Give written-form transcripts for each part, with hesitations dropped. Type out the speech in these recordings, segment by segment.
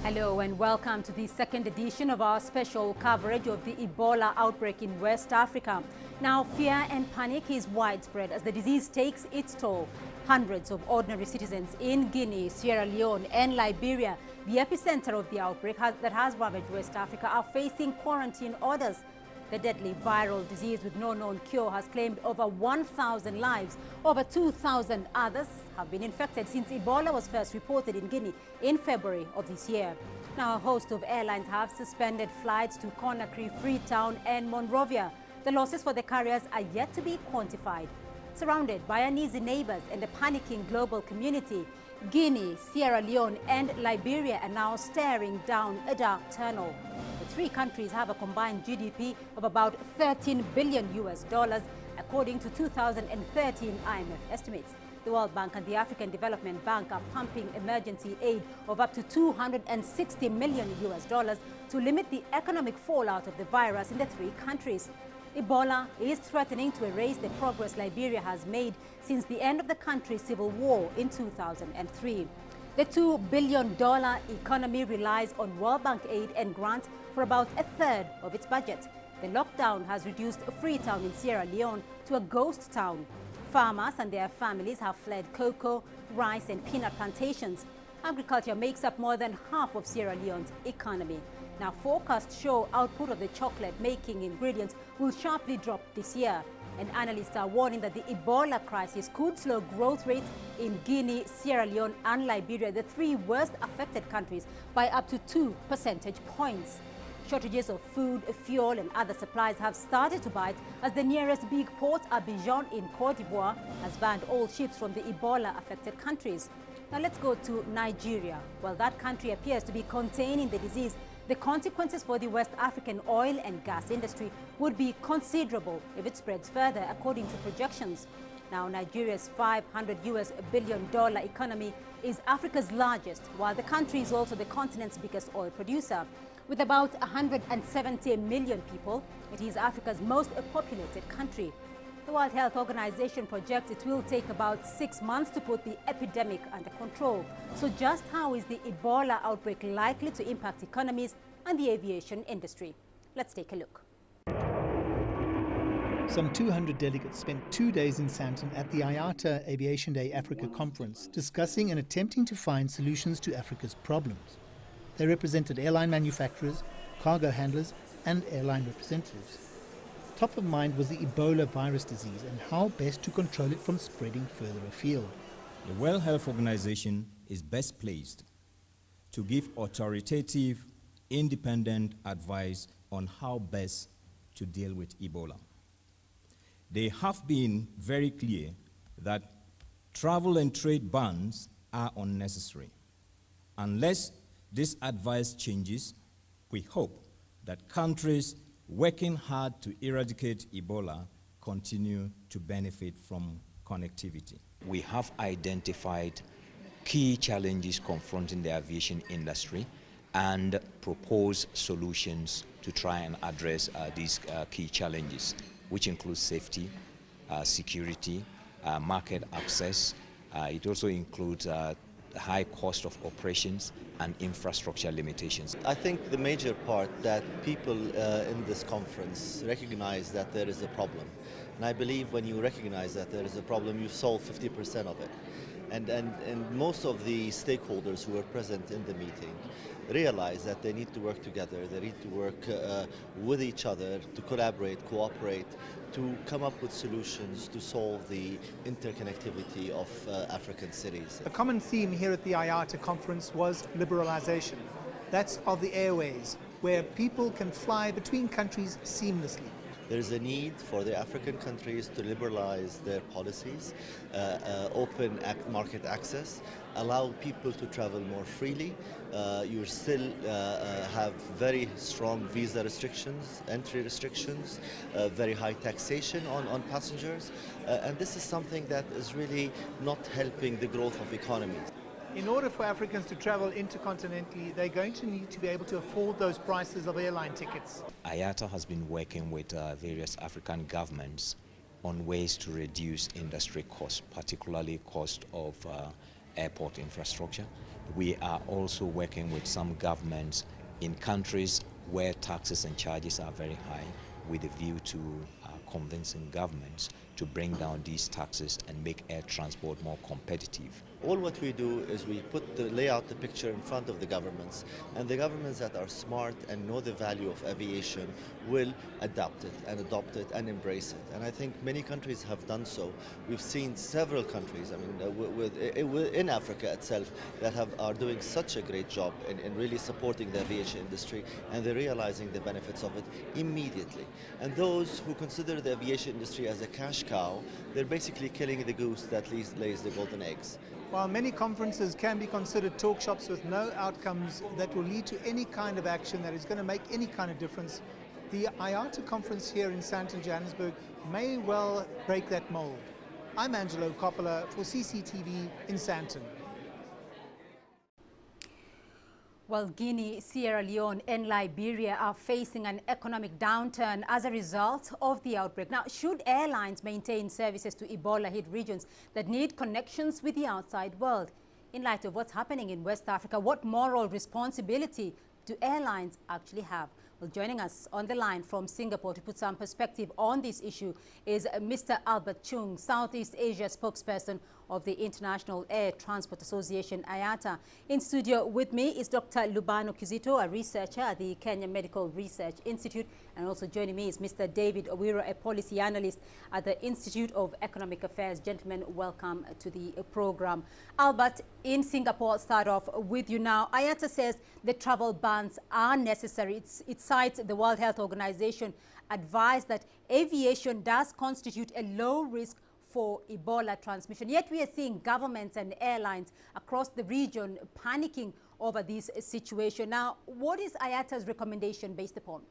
Hello and welcome to the second edition of our special coverage of the Ebola outbreak in West Africa. Now, fear and panic is widespread as the disease takes its toll. Hundreds of ordinary citizens in Guinea, Sierra Leone and Liberia, the epicenter of the outbreak that has ravaged West Africa, are facing quarantine orders. The deadly viral disease with no known cure has claimed over 1,000 lives. Over 2,000 others have been infected since Ebola was first reported in Guinea in February of this year. Now, a host of airlines have suspended flights to Conakry, Freetown and Monrovia. The losses for the carriers are yet to be quantified. Surrounded by uneasy neighbors and a panicking global community, Guinea, Sierra Leone and Liberia are now staring down a dark tunnel. The three countries have a combined GDP of about $13 billion according to 2013 IMF estimates. The World Bank and the African Development Bank are pumping emergency aid of up to $260 million to limit the economic fallout of the virus in the three countries. Ebola is threatening to erase the progress Liberia has made since the end of the country's civil war in 2003. The $2 billion economy relies on World Bank aid and grants for about a third of its budget. The lockdown has reduced Freetown in Sierra Leone to a ghost town. Farmers and their families have fled cocoa, rice and peanut plantations. Agriculture makes up more than half of Sierra Leone's economy. Now, forecasts show output of the chocolate-making ingredients will sharply drop this year. And analysts are warning that the Ebola crisis could slow growth rates in Guinea, Sierra Leone and Liberia, the three worst affected countries, by up to 2 percentage points. Shortages of food, fuel and other supplies have started to bite as the nearest big port, Abidjan in Cote d'Ivoire, has banned all ships from the Ebola-affected countries. Now let's go to Nigeria. While that country appears to be containing the disease, the consequences for the West African oil and gas industry would be considerable if it spreads further, according to projections. Now, Nigeria's $500 billion economy is Africa's largest, while the country is also the continent's biggest oil producer. With about 170 million people, it is Africa's most populated country. The World Health Organization projects it will take about 6 months to put the epidemic under control. So just how is the Ebola outbreak likely to impact economies and the aviation industry? Let's take a look. Some 200 delegates spent 2 days in Sandton at the IATA Aviation Day Africa conference, discussing and attempting to find solutions to Africa's problems. They represented airline manufacturers, cargo handlers and airline representatives. Top of mind was the Ebola virus disease and how best to control it from spreading further afield. The World Health Organization is best placed to give authoritative, independent advice on how best to deal with Ebola. They have been very clear that travel and trade bans are unnecessary. Unless this advice changes, we hope that countries working hard to eradicate Ebola continue to benefit from connectivity. We have identified key challenges confronting the aviation industry and propose solutions to try and address these key challenges, which include safety, security, market access. It also includes high cost of operations and infrastructure limitations. I think the major part that people in this conference recognize that there is a problem. And I believe when you recognize that there is a problem, you've solved 50% of it. And most of the stakeholders who were present in the meeting realize that they need to work together, they need to work with each other, to collaborate, cooperate, to come up with solutions to solve the interconnectivity of African cities. A common theme here at the IATA conference was liberalization. That's of the airways, where people can fly between countries seamlessly. There's a need for the African countries to liberalize their policies, open market access, allow people to travel more freely. You still have very strong visa restrictions, entry restrictions, very high taxation on passengers, and this is something that is really not helping the growth of economies. In order for Africans to travel intercontinentally, they're going to need to be able to afford those prices of airline tickets. IATA has been working with various African governments on ways to reduce industry costs, particularly cost of airport infrastructure, We are also working with some governments in countries where taxes and charges are very high, with a view to convincing governments to bring down these taxes and make air transport more competitive. All what we do is we lay out the picture in front of the governments, and the governments that are smart and know the value of aviation will adapt it and adopt it and embrace it. And I think many countries have done so. We've seen several countries, I mean, in Africa itself, that are doing such a great job in really supporting the aviation industry, and they're realizing the benefits of it immediately. And those who consider the aviation industry as a cash cow, they're basically killing the goose that lays the golden eggs. While many conferences can be considered talk shops with no outcomes that will lead to any kind of action that is going to make any kind of difference, the IATA conference here in Sandton, Johannesburg may well break that mold. I'm Angelo Coppola for CCTV in Sandton. Well, Guinea, Sierra Leone and Liberia are facing an economic downturn as a result of the outbreak. Now, should airlines maintain services to Ebola-hit regions that need connections with the outside world? In light of what's happening in West Africa, what moral responsibility do airlines actually have? Well, joining us on the line from Singapore to put some perspective on this issue is Mr. Albert Chung, Southeast Asia spokesperson of the International Air Transport Association, IATA. In studio with me is Dr. Lubano Kizito, a researcher at the Kenya Medical Research Institute. And also joining me is Mr. David Owiro, a policy analyst at the Institute of Economic Affairs. Gentlemen, welcome to the program. Albert, in Singapore, I'll start off with you now. IATA says the travel bans are necessary. It cites the World Health Organization advised that aviation does constitute a low risk for Ebola transmission. Yet we are seeing governments and airlines across the region panicking over this situation. Now, what is IATA's recommendation based upon?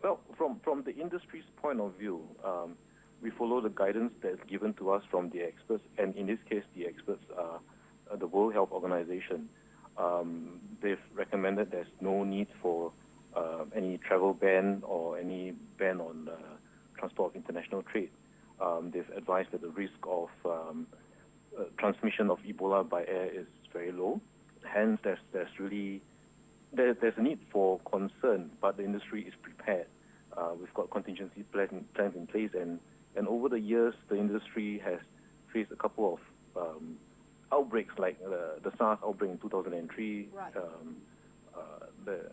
Well, from the industry's point of view, we follow the guidance that's given to us from the experts, and in this case, the experts are the World Health Organization. They've recommended there's no need for any travel ban or any ban on transport of international trade. They've advised that the risk of transmission of Ebola by air is very low. Hence, there's a need for concern, but the industry is prepared. We've got contingency plans in place, and over the years, the industry has faced a couple of outbreaks, like the SARS outbreak in 2003, right. The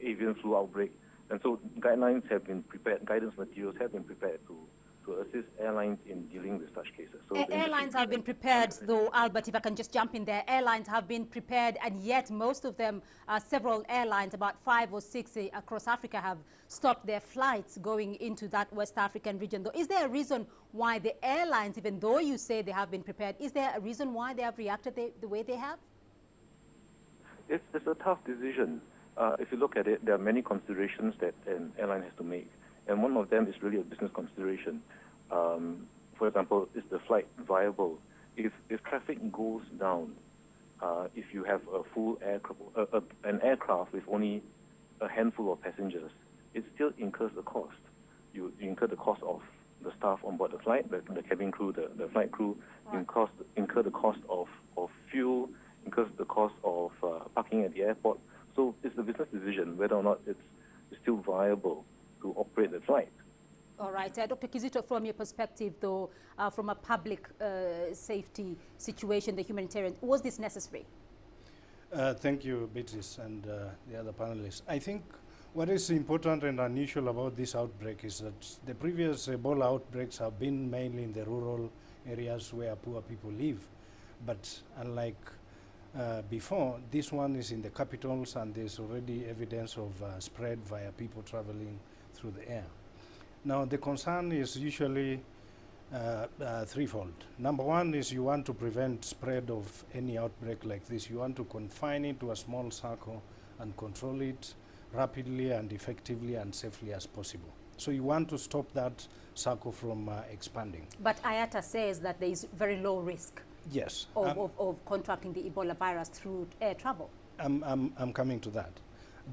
avian flu outbreak, and so guidelines have been prepared. Guidance materials have been prepared to assist airlines in dealing with such cases. So airlines have been prepared, though, Albert, if I can just jump in there. Airlines have been prepared, and yet most of them, several airlines, about 5 or 6 across Africa, have stopped their flights going into that West African region. Though, is there a reason why the airlines, even though you say they have been prepared, is there a reason why they have reacted the way they have? It's a tough decision. If you look at it, there are many considerations that an airline has to make. And one of them is really a business consideration. For example, is the flight viable? If traffic goes down, if you have a full an aircraft with only a handful of passengers, it still incurs the cost. You incur the cost of the staff on board the flight, the cabin crew, the flight crew, right. Incur the cost of fuel, incurs the cost of parking at the airport. So it's the business decision whether or not it's still viable to operate the flight. All right. Dr. Kizito, from your perspective, though, from a public safety situation, the humanitarian, was this necessary? Thank you, Beatrice, and the other panelists. I think what is important and unusual about this outbreak is that the previous Ebola outbreaks have been mainly in the rural areas where poor people live. But unlike before, this one is in the capitals, and there's already evidence of spread via people traveling through the air. Now, the concern is usually threefold. Number one is you want to prevent spread of any outbreak like this. You want to confine it to a small circle and control it rapidly and effectively and safely as possible. So you want to stop that circle from expanding. But IATA says that there is very low risk. Yes. Of contracting the Ebola virus through air travel. I'm coming to that.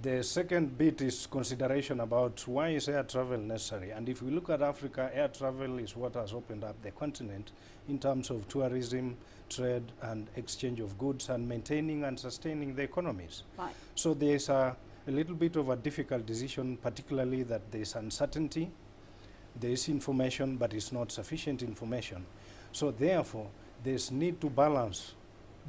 The second bit is consideration about why is air travel necessary. And if we look at Africa, air travel is what has opened up the continent in terms of tourism, trade, and exchange of goods, and maintaining and sustaining the economies. Right. So there's a little bit of a difficult decision, particularly that there's uncertainty, there is information, but it's not sufficient information. So therefore, there's need to balance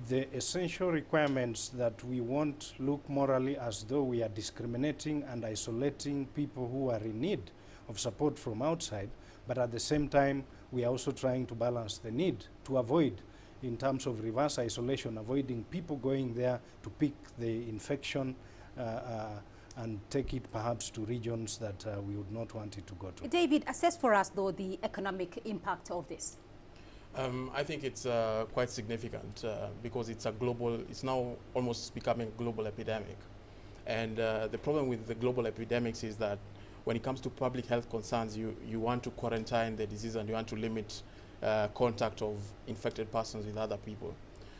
the essential requirements that we won't look morally as though we are discriminating and isolating people who are in need of support from outside, but at the same time, we are also trying to balance the need to avoid, in terms of reverse isolation, avoiding people going there to pick the infection and take it perhaps to regions that we would not want it to go to. David, assess for us, though, the economic impact of this. I think it's quite significant because it's now almost becoming a global epidemic. And the problem with the global epidemics is that when it comes to public health concerns, you want to quarantine the disease and you want to limit contact of infected persons with other people.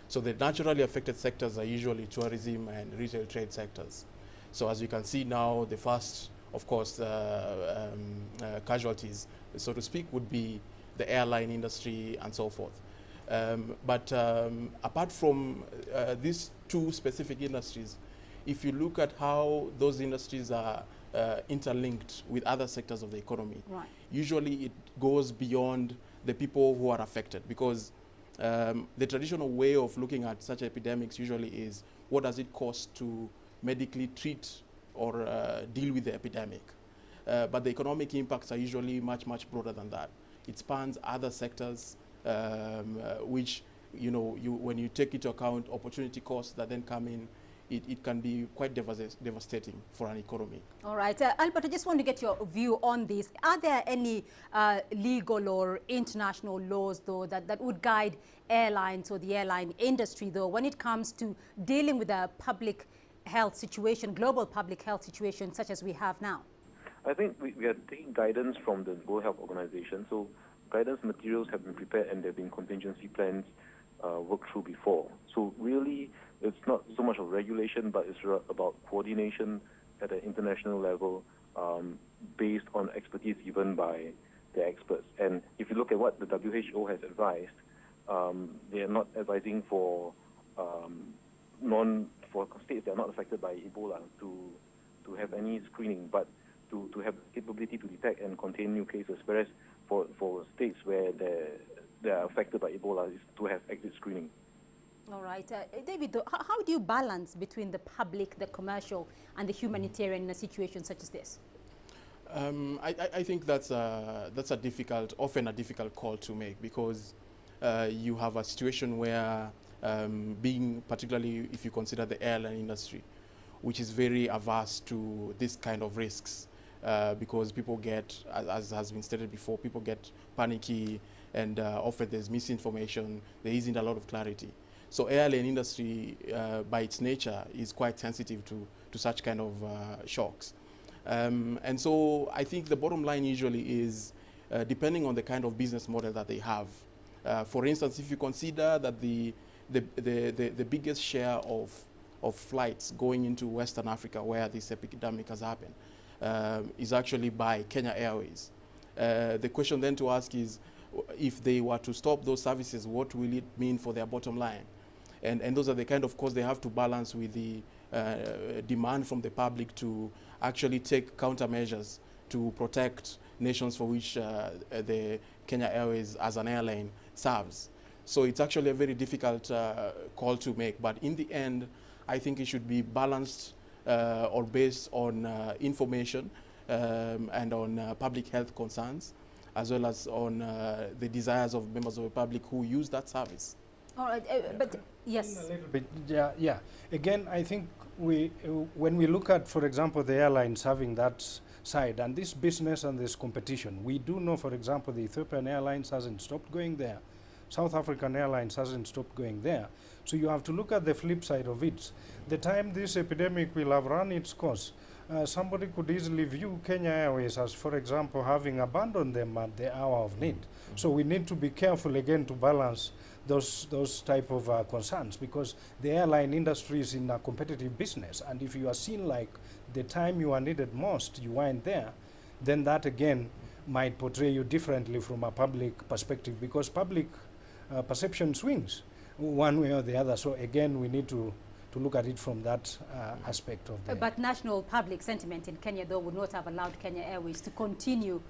So the naturally affected sectors are usually tourism and retail trade sectors. So as you can see now, the first, of course, casualties, so to speak, would be the airline industry and so forth. But apart from these two specific industries, if you look at how those industries are interlinked with other sectors of the economy, right, usually it goes beyond the people who are affected, because the traditional way of looking at such epidemics usually is what does it cost to medically treat or deal with the epidemic. But the economic impacts are usually much, much broader than that. It spans other sectors, which, when you take into account opportunity costs that then come in, it can be quite devastating for an economy. All right. Albert, I just want to get your view on this. Are there any legal or international laws, though, that would guide airlines or the airline industry, though, when it comes to dealing with a public health situation, global public health situation, such as we have now? I think we are taking guidance from the World Health Organization. So guidance materials have been prepared and there have been contingency plans worked through before. So really, it's not so much of regulation, but it's about coordination at an international level based on expertise given by the experts. And if you look at what the WHO has advised, they are not advising for states that are not affected by Ebola to have any screening, but to have the capability to detect and contain new cases, whereas for states where they are affected by Ebola is to have exit screening. All right. David, how do you balance between the public, the commercial, and the humanitarian in a situation such as this? I think that's often a difficult call to make, because you have a situation where particularly if you consider the airline industry, which is very averse to this kind of risks, because people get, as has been stated before, people get panicky, and often there's misinformation, there isn't a lot of clarity. So airline industry, by its nature, is quite sensitive to such kind of shocks. And so I think the bottom line usually is, depending on the kind of business model that they have. For instance, if you consider that the biggest share of flights going into Western Africa, where this epidemic has happened, is actually by Kenya Airways. The question then to ask is, if they were to stop those services, what will it mean for their bottom line? And those are the kind of costs they have to balance with the demand from the public to actually take countermeasures to protect nations for which the Kenya Airways as an airline serves. So it's actually a very difficult call to make, but in the end, I think it should be balanced or based on information and on public health concerns, as well as on the desires of members of the public who use that service. All right, but yes. A little bit, yeah. Again, I think when we look at, for example, the airlines having that side and this business and this competition, we do know, for example, the Ethiopian Airlines hasn't stopped going there. South African Airlines hasn't stopped going there. So you have to look at the flip side of it. The time this epidemic will have run its course, somebody could easily view Kenya Airways as, for example, having abandoned them at the hour of need. So we need to be careful again to balance those type of concerns, because the airline industry is in a competitive business, and if you are seen like the time you are needed most, you weren't there, then that again might portray you differently from a public perspective, because public perception swings one way or the other. So again, we need to look at it from that aspect of the... But national public sentiment in Kenya, though, would not have allowed Kenya Airways to continue,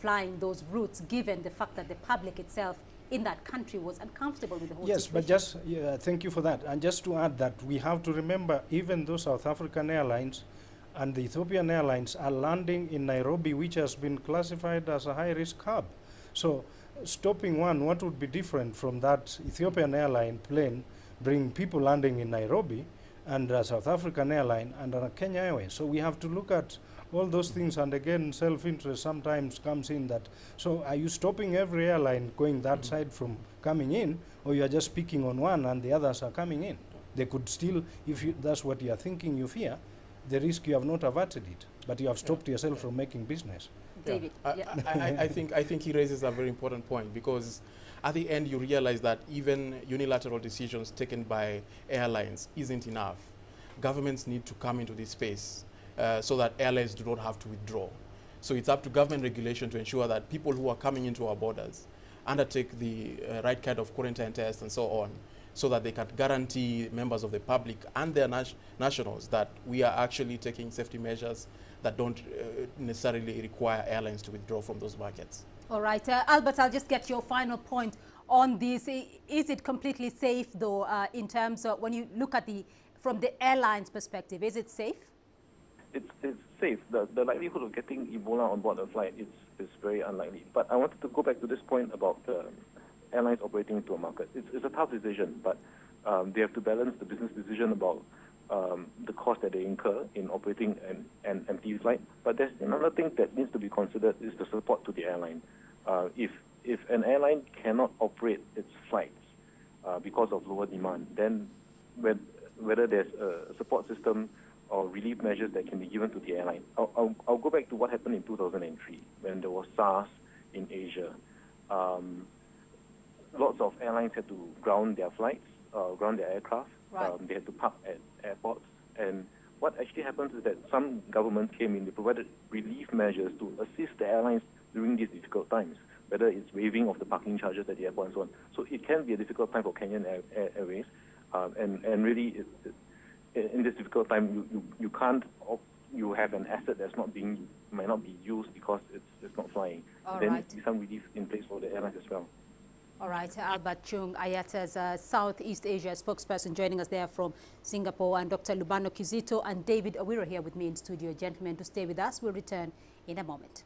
flying those routes, given the fact that the public itself in that country was uncomfortable with the whole yes, situation. but just, thank you for that. And just to add that, we have to remember, even though South African Airlines and the Ethiopian Airlines are landing in Nairobi, which has been classified as a high-risk hub. So stopping one, what would be different from that Ethiopian airline plane bring people landing in Nairobi, and a South African airline and a Kenya Airways? So we have to look at all those things, and again, self-interest sometimes comes in that. So are you stopping every airline going that side from coming in, or you are just picking on one and the others are coming in? They could still, if that's what you are thinking, you fear, the risk you have not averted it, but you have stopped yourself from making business. David, I think he raises a very important point, because at the end you realize that even unilateral decisions taken by airlines isn't enough. Governments need to come into this space so that airlines do not have to withdraw. So it's up to government regulation to ensure that people who are coming into our borders undertake the right kind of quarantine tests and so on, so that they can guarantee members of the public and their nationals that we are actually taking safety measures that don't necessarily require airlines to withdraw from those markets. All right, Albert, I'll just get your final point on this. Is it completely safe, though, in terms of when you look at from the airline's perspective, is it safe? It's safe. The likelihood of getting Ebola on board a flight is very unlikely. But I wanted to go back to this point about airlines operating into a market. It's a tough decision, but they have to balance the business decision about the cost that they incur in operating an empty flight. But there's another thing that needs to be considered is the support to the airline. If an airline cannot operate its flights because of lower demand, then whether there's a support system or relief measures that can be given to the airline. I'll go back to what happened in 2003 when there was SARS in Asia. Lots of airlines had to ground their flights, ground their aircraft. Right. They had to park at airports. And what actually happens is that some governments came in, they provided relief measures to assist the airlines during these difficult times, whether it's waiving of the parking charges at the airport and so on. So it can be a difficult time for Kenyan Airways. And really, in this difficult time, you can't, you have an asset that's might not be used because it's not flying. There needs to be some relief in place for the airlines as well. All right, Albert Chung, IATA's Southeast Asia spokesperson, joining us there from Singapore, and Dr. Lubano Kizito and David Awiro here with me in studio. Gentlemen, to stay with us. We'll return in a moment.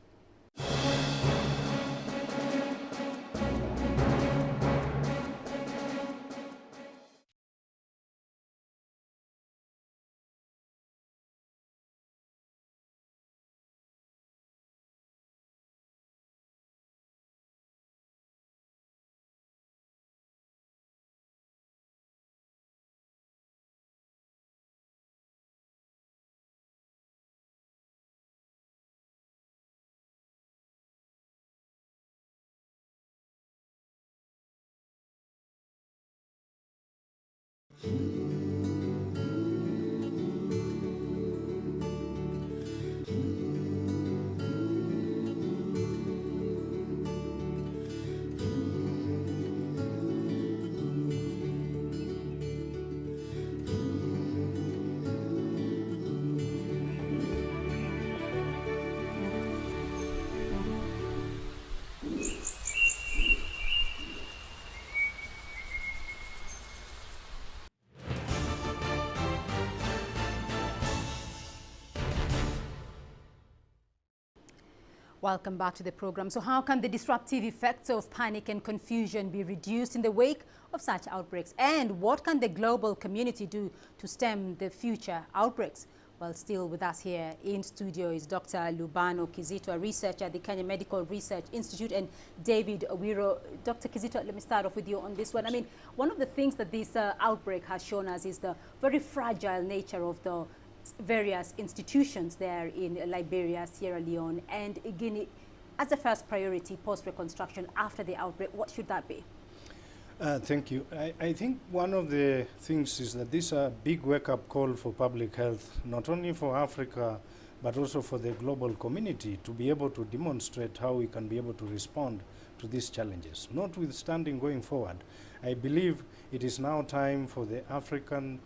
Welcome back to the program. So how can the disruptive effects of panic and confusion be reduced in the wake of such outbreaks? And what can the global community do to stem the future outbreaks? Well, still with us here in studio is Dr. Lubano Kizito, a researcher at the Kenya Medical Research Institute, and David Awiro. Dr. Kizito, let me start off with you on this one. I mean, one of the things that this outbreak has shown us is the very fragile nature of the various institutions there in Liberia, Sierra Leone, and Guinea as a first priority post-reconstruction after the outbreak? What should that be? Thank you. I think one of the things is that this is a big wake-up call for public health, not only for Africa, but also for the global community, to be able to demonstrate how we can be able to respond to these challenges. Notwithstanding going forward, I believe it is now time for the African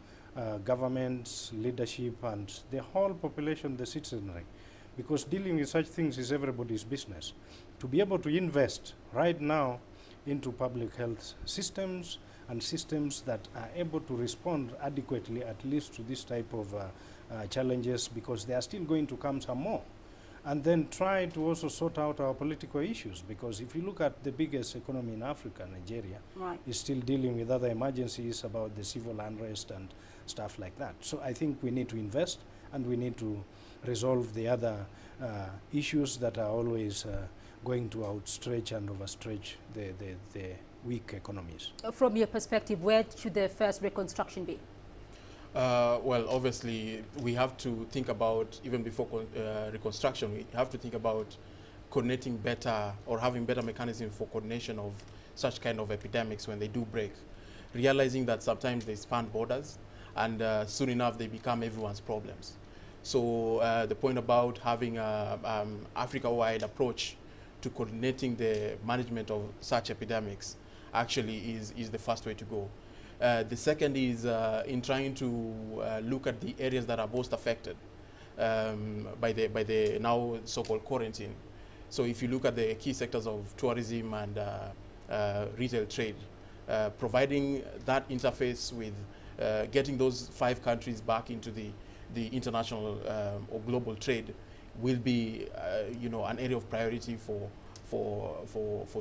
governments, leadership, and the whole population, the citizenry, because dealing with such things is everybody's business, to be able to invest right now into public health systems and systems that are able to respond adequately, at least to this type of challenges, because there are still going to come some more. And then try to also sort out our political issues, because if you look at the biggest economy in Africa, Nigeria, Right. is still dealing with other emergencies about the civil unrest and stuff like that. So I think we need to invest, and we need to resolve the other issues that are always going to outstretch and overstretch the weak economies. From your perspective, where should the first reconstruction be? Well, obviously, we have to think about, even before reconstruction, we have to think about coordinating better or having better mechanisms for coordination of such kind of epidemics when they do break, realizing that sometimes they span borders, and soon enough they become everyone's problems. So the point about having an Africa-wide approach to coordinating the management of such epidemics actually is the first way to go. The second is in trying to look at the areas that are most affected by the now so-called quarantine. So if you look at the key sectors of tourism and retail trade, providing that interface with getting those 5 countries back into the international or global trade will be an area of priority for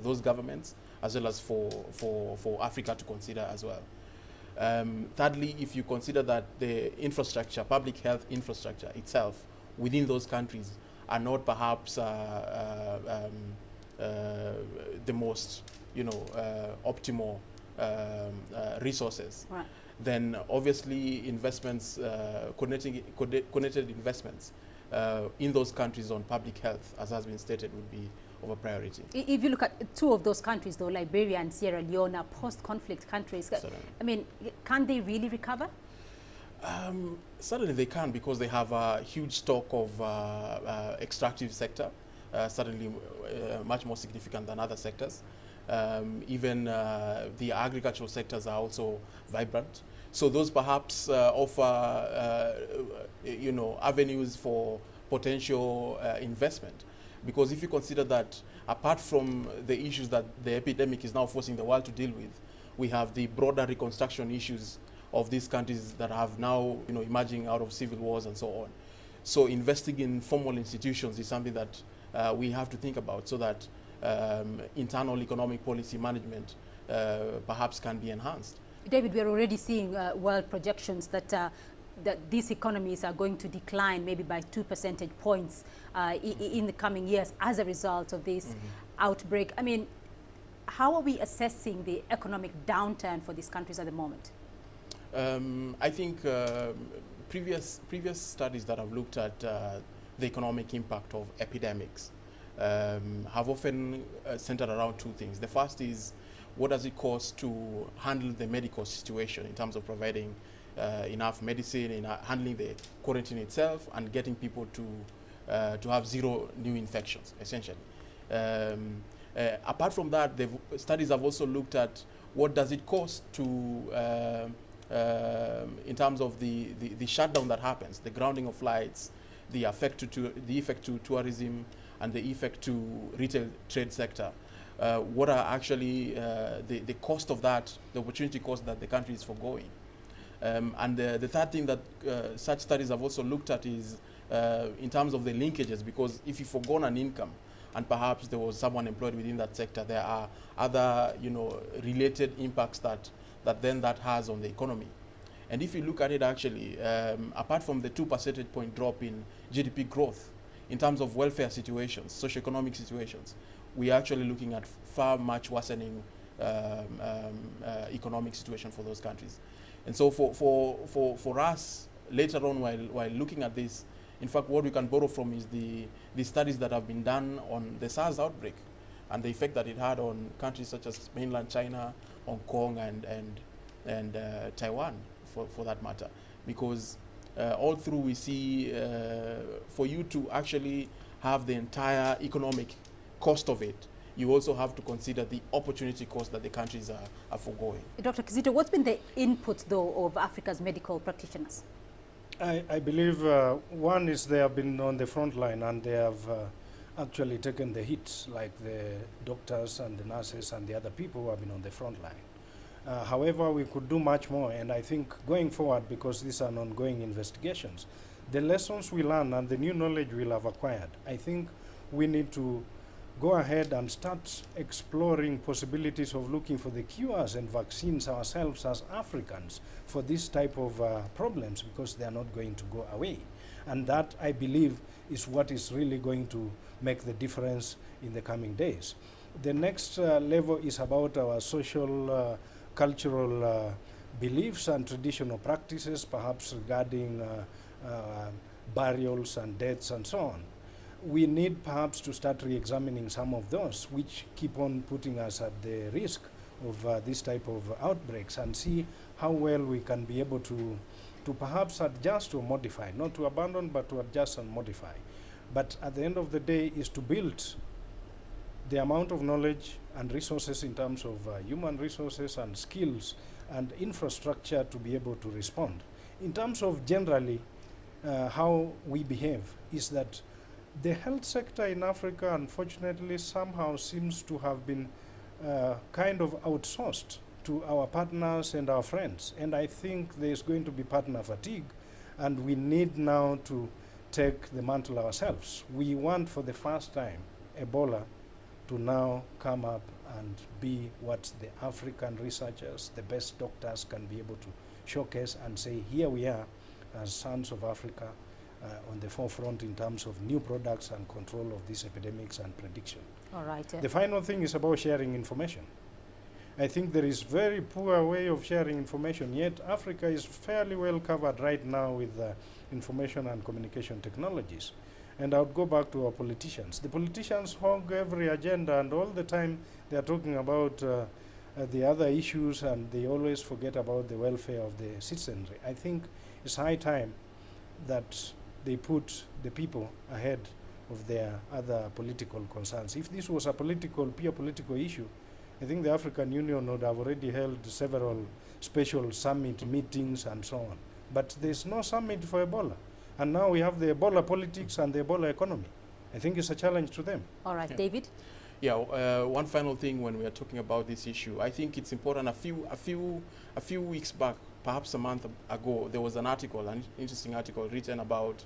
those governments, as well as for Africa to consider as well. Thirdly, if you consider that the infrastructure, public health infrastructure itself within those countries are not perhaps the most optimal resources, Right. then obviously investments, coordinated investments in those countries on public health, as has been stated, would be of a priority. If you look at 2 of those countries, though, Liberia and Sierra Leone, are post-conflict countries. Certainly. I mean, can they really recover? Certainly they can, because they have a huge stock of extractive sector, certainly much more significant than other sectors. Even the agricultural sectors are also vibrant. So those perhaps offer avenues for potential investment. Because if you consider that apart from the issues that the epidemic is now forcing the world to deal with, we have the broader reconstruction issues of these countries that have now emerging out of civil wars and so on. So investing in formal institutions is something that we have to think about, so that internal economic policy management perhaps can be enhanced. David, we are already seeing world projections that these economies are going to decline maybe by 2 percentage points in the coming years as a result of this outbreak. I mean, how are we assessing the economic downturn for these countries at the moment? I think previous studies that have looked at the economic impact of epidemics have often centered around 2 things. The first is, what does it cost to handle the medical situation in terms of providing enough medicine, in handling the quarantine itself, and getting people to have 0 new infections, essentially. Apart from that, studies have also looked at what does it cost to, in terms of the shutdown that happens, the grounding of flights, the effect to tourism, and the effect to retail trade sector. What are actually the cost of that, the opportunity cost that the country is foregoing? And the third thing that such studies have also looked at is in terms of the linkages, because if you forgone an income and perhaps there was someone employed within that sector, there are other related impacts that has on the economy. And if you look at it actually, apart from the 2 percentage point drop in GDP growth, in terms of welfare situations, socioeconomic situations, we are actually looking at far much worsening economic situation for those countries. And so for us, later on, while looking at this, in fact, what we can borrow from is the studies that have been done on the SARS outbreak and the effect that it had on countries such as mainland China, Hong Kong, and Taiwan, for that matter. Because all through we see, for you to actually have the entire economic cost of it, you also have to consider the opportunity cost that the countries are foregoing. Dr. Kizito, what's been the input, though, of Africa's medical practitioners? I believe one is they have been on the front line and they have actually taken the hits, like the doctors and the nurses and the other people who have been on the front line. However, we could do much more, and I think going forward, because these are ongoing investigations, the lessons we learn and the new knowledge we'll have acquired, I think we need to go ahead and start exploring possibilities of looking for the cures and vaccines ourselves as Africans for this type of problems, because they are not going to go away. And that, I believe, is what is really going to make the difference in the coming days. The next level is about our social, cultural beliefs and traditional practices, perhaps regarding burials and deaths and so on. We need perhaps to start re-examining some of those which keep on putting us at the risk of this type of outbreaks, and see how well we can be able to perhaps adjust or modify, not to abandon, but to adjust and modify. But at the end of the day is to build the amount of knowledge and resources in terms of human resources and skills and infrastructure to be able to respond. In terms of generally how we behave, is that the health sector in Africa, unfortunately, somehow seems to have been kind of outsourced to our partners and our friends. And I think there's going to be partner fatigue, and we need now to take the mantle ourselves. We want, for the first time, Ebola to now come up and be what the African researchers, the best doctors, can be able to showcase and say, here we are as sons of Africa, on the forefront in terms of new products and control of these epidemics and prediction. All right. The final thing is about sharing information. I think there is very poor way of sharing information, yet Africa is fairly well covered right now with information and communication technologies. And I would go back to our politicians. The politicians hog every agenda, and all the time they are talking about the other issues, and they always forget about the welfare of the citizenry. I think it's high time that they put the people ahead of their other political concerns. If this was a pure political issue, I think the African Union would have already held several special summit meetings and so on. But there's no summit for Ebola. And now we have the Ebola politics and the Ebola economy. I think it's a challenge to them. All right, yeah. David? Yeah, one final thing when we are talking about this issue, I think it's important. A few weeks back, perhaps a month ago, there was an article, an interesting article written about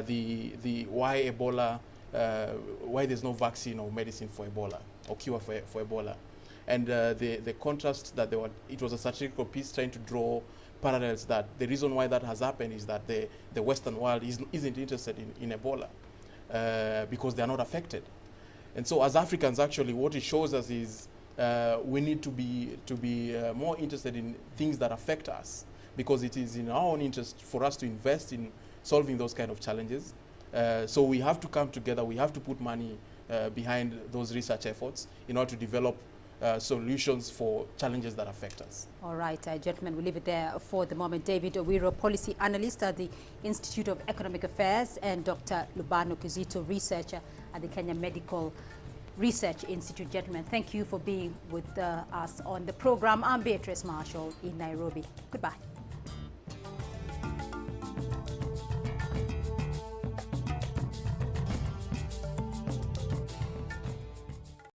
the why Ebola, why there's no vaccine or medicine for Ebola or cure for Ebola, and the contrast that it was a satirical piece trying to draw parallels that the reason why that has happened is that the Western world isn't interested in Ebola because they are not affected. And so as Africans, actually, what it shows us is we need to be more interested in things that affect us, because it is in our own interest for us to invest in solving those kind of challenges. So we have to come together, we have to put money behind those research efforts in order to develop solutions for challenges that affect us. All right, gentlemen, we'll leave it there for the moment. David Owiro, Policy Analyst at the Institute of Economic Affairs, and Dr. Lubano Kizito, Researcher at the Kenya Medical Research Institute. Gentlemen, thank you for being with us on the program. I'm Beatrice Marshall in Nairobi. Goodbye.